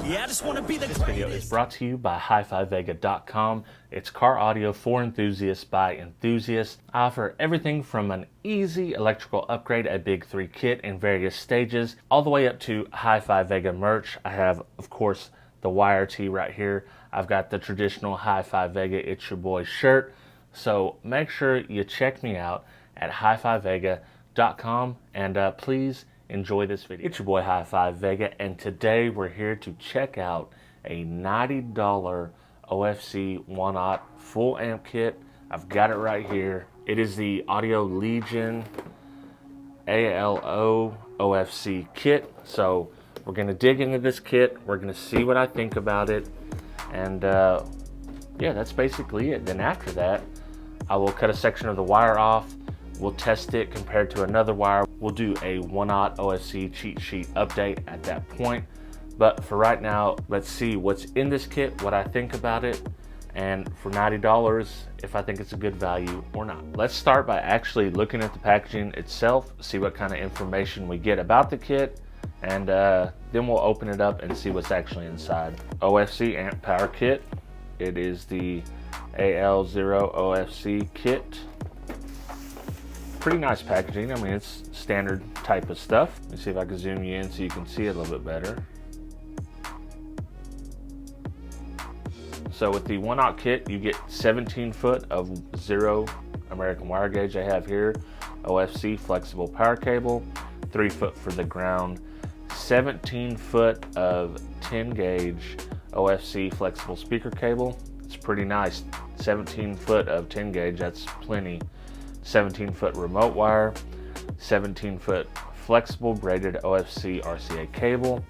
Yeah, I just want to be the This video is brought to you by HiFiVega.com. It's car audio for enthusiasts by enthusiasts. I offer everything from an easy electrical upgrade, a Big 3 kit in various stages, all the way up to Hi-Fi Vega merch. I have, of course, the wire tee right here. I've got the traditional Hi-Fi Vega It's Your Boy shirt. So make sure you check me out at HiFiVega.com and please enjoy this video. It's your boy Hi-Fi Vega, and today we're here to check out a $90 OFC 1/0 full amp kit. I've got it right here. It is the Audio Legion ALO OFC kit. So we're gonna dig into this kit. We're gonna see what I think about it, and yeah, that's basically it. Then after that, I will cut a section of the wire off. We'll test it compared to another wire. We'll do a 1/0 OFC cheat sheet update at that point. But for right now, let's see what's in this kit, what I think about it, and for $90, if I think it's a good value or not. Let's start by actually looking at the packaging itself, see what kind of information we get about the kit, and then we'll open it up and see what's actually inside. OFC Amp Power Kit. It is the AL0 OFC kit. Pretty nice packaging. I mean, it's standard type of stuff. Let me see if I can zoom you in so you can see it a little bit better. So with the 1/0 kit, you get 17 foot of 0 American wire gauge I have here, OFC flexible power cable, 3 foot for the ground, 17 foot of 10 gauge OFC flexible speaker cable. It's pretty nice. 17 foot of 10 gauge, that's plenty. 17 foot remote wire, 17 foot flexible braided OFC RCA cable,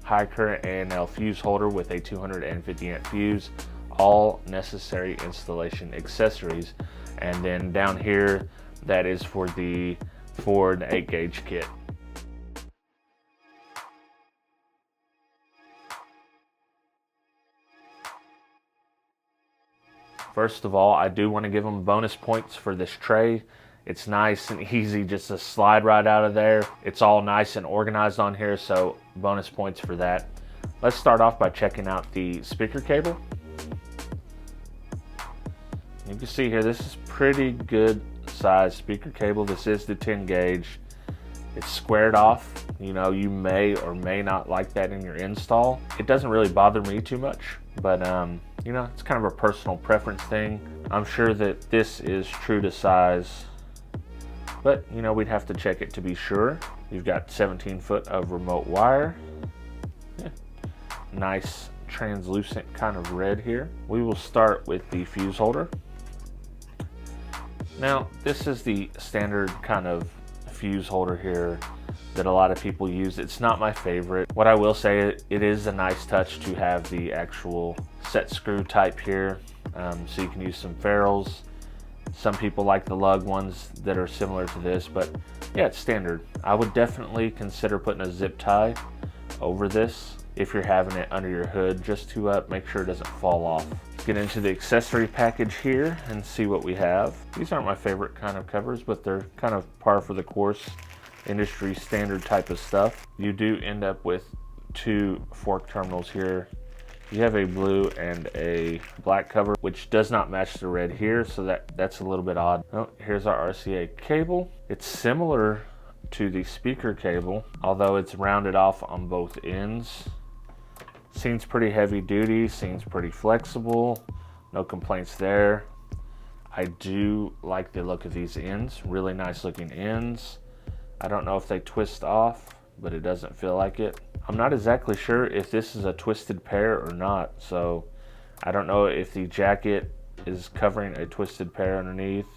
high current ANL fuse holder with a 250 amp fuse, all necessary installation accessories. And then down here, that is for the 4 and 8 gauge kit. First of all, I do want to give them bonus points for this tray. It's nice and easy just to slide right out of there. It's all nice and organized on here, so bonus points for that. Let's start off by checking out the speaker cable. You can see here, this is pretty good size speaker cable. This is the 10 gauge. It's squared off. You know, you may or may not like that in your install. It doesn't really bother me too much, but you know, it's kind of a personal preference thing. I'm sure that this is true to size, but you know, we'd have to check it to be sure. You've got 17 foot of remote wire. Yeah. Nice translucent kind of red here. We will start with the fuse holder. Now, this is the standard kind of fuse holder here that a lot of people use. It's not my favorite. What I will say, it is a nice touch to have the actual set screw type here, so you can use some ferrules. Some people like the lug ones that are similar to this, but yeah, it's standard. I would definitely consider putting a zip tie over this if you're having it under your hood, just to make sure it doesn't fall off. Let's get into the accessory package here and see what we have. These aren't my favorite kind of covers, but they're kind of par for the course, industry standard type of stuff. You do end up with 2 fork terminals here. You have a blue and a black cover, which does not match the red here, so that's a little bit odd. Oh, here's our RCA cable. It's similar to the speaker cable, although it's rounded off on both ends. Seems pretty heavy duty, seems pretty flexible, no complaints there. I do like the look of these ends, really nice looking ends. I don't know if they twist off, but it doesn't feel like it. I'm not exactly sure if this is a twisted pair or not, so I don't know if the jacket is covering a twisted pair underneath.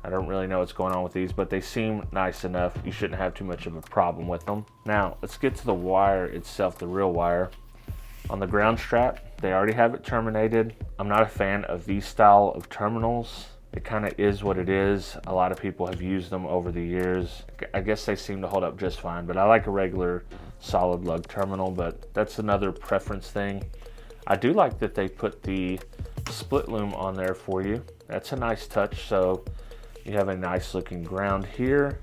I don't really know what's going on with these, but they seem nice enough. You shouldn't have too much of a problem with them. Now, let's get to the wire itself, the real wire. On the ground strap, they already have it terminated. I'm not a fan of these style of terminals. It kind of is what it is. A lot of people have used them over the years. I guess they seem to hold up just fine, but I like a regular solid lug terminal, but that's another preference thing. I do like that they put the split loom on there for you. That's a nice touch. So you have a nice looking ground here.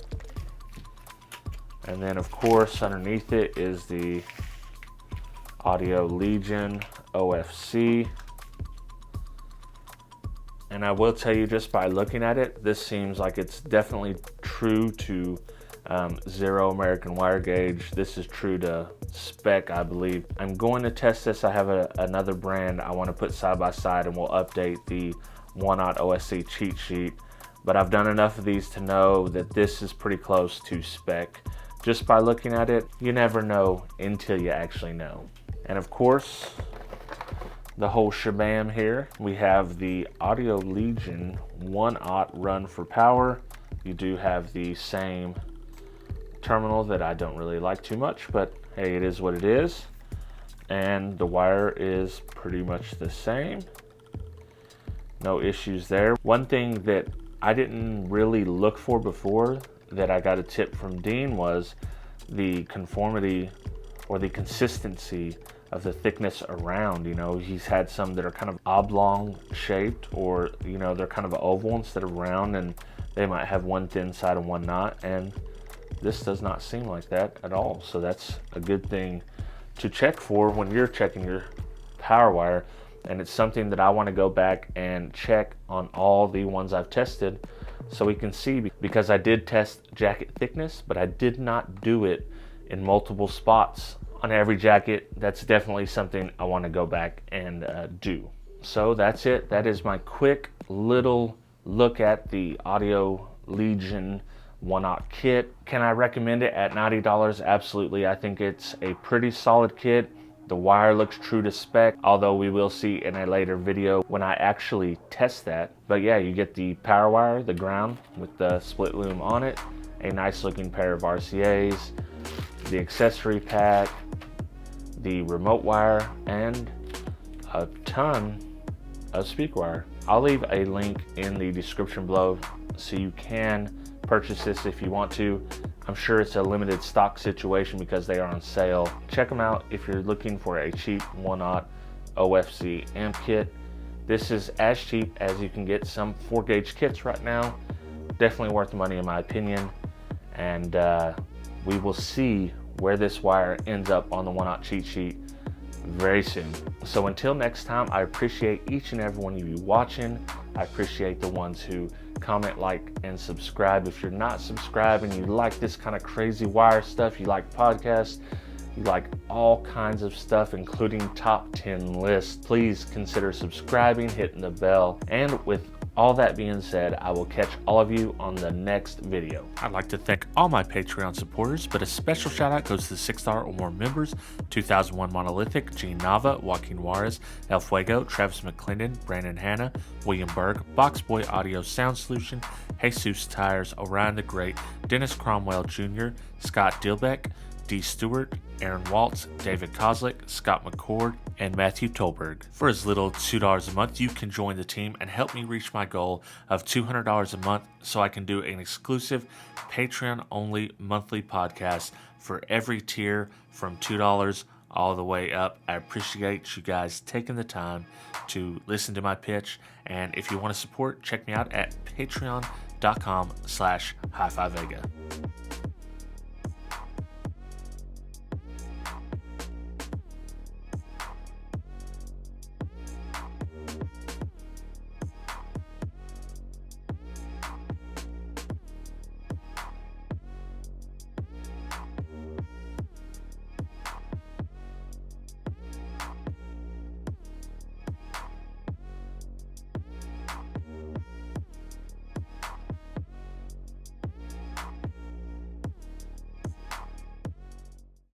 And then of course underneath it is the Audio Legion OFC. And I will tell you, just by looking at it, this seems like it's definitely true to zero American wire gauge. This is true to spec, I believe. I'm going to test this. I have another brand I want to put side by side, and we'll update the 1/0 OSC cheat sheet. But I've done enough of these to know that this is pretty close to spec. Just by looking at it, you never know until you actually know. And of course, the whole shabam here, we have the Audio Legion 1/0 run for power. You do have the same terminal that I don't really like too much, but hey, it is what it is. And the wire is pretty much the same. No issues there. One thing that I didn't really look for before that I got a tip from Dean was the conformity or the consistency of the thickness around. You know, he's had some that are kind of oblong shaped, or you know, they're kind of oval instead of round, and they might have one thin side and one not, and this does not seem like that at all. So that's a good thing to check for when you're checking your power wire. And it's something that I want to go back and check on all the ones I've tested, so we can see, because I did test jacket thickness, but I did not do it in multiple spots on every jacket. That's definitely something I want to go back and do. So that's it. That is my quick little look at the Audio Legion 1/0 kit. Can I recommend it at $90? Absolutely. I think it's a pretty solid kit. The wire looks true to spec, although we will see in a later video when I actually test that. But yeah, you get the power wire, the ground with the split loom on it, a nice looking pair of RCAs, the accessory pack, the remote wire, and a ton of speaker wire. I'll leave a link in the description below so you can purchase this if you want to. I'm sure it's a limited stock situation because they are on sale. Check them out if you're looking for a cheap 1/0 OFC amp kit. This is as cheap as you can get some 4-gauge kits right now. Definitely worth the money in my opinion. And we will see where this wire ends up on the 1/0 cheat sheet very soon. So until next time, I appreciate each and every one of you watching. I appreciate the ones who comment, like, and subscribe. If you're not subscribed and you like this kind of crazy wire stuff, you like podcasts, you like all kinds of stuff, including top 10 lists, please consider subscribing, hitting the bell. And with all that being said, I will catch all of you on the next video. I'd like to thank all my Patreon supporters, but a special shout out goes to the $6 or more members: 2001 Monolithic, Gene Nava, Joaquin Juarez, El Fuego, Travis McClendon, Brandon Hanna, William Berg, Boxboy Audio Sound Solution, Jesus Tires, Orion the Great, Dennis Cromwell Jr., Scott Dilbeck, D. Stewart, Aaron Waltz, David Kozlik, Scott McCord, and Matthew Tolberg. For as little as $2 a month, you can join the team and help me reach my goal of $200 a month so I can do an exclusive Patreon-only monthly podcast for every tier from $2 all the way up. I appreciate you guys taking the time to listen to my pitch. And if you want to support, check me out at patreon.com/hi5vega.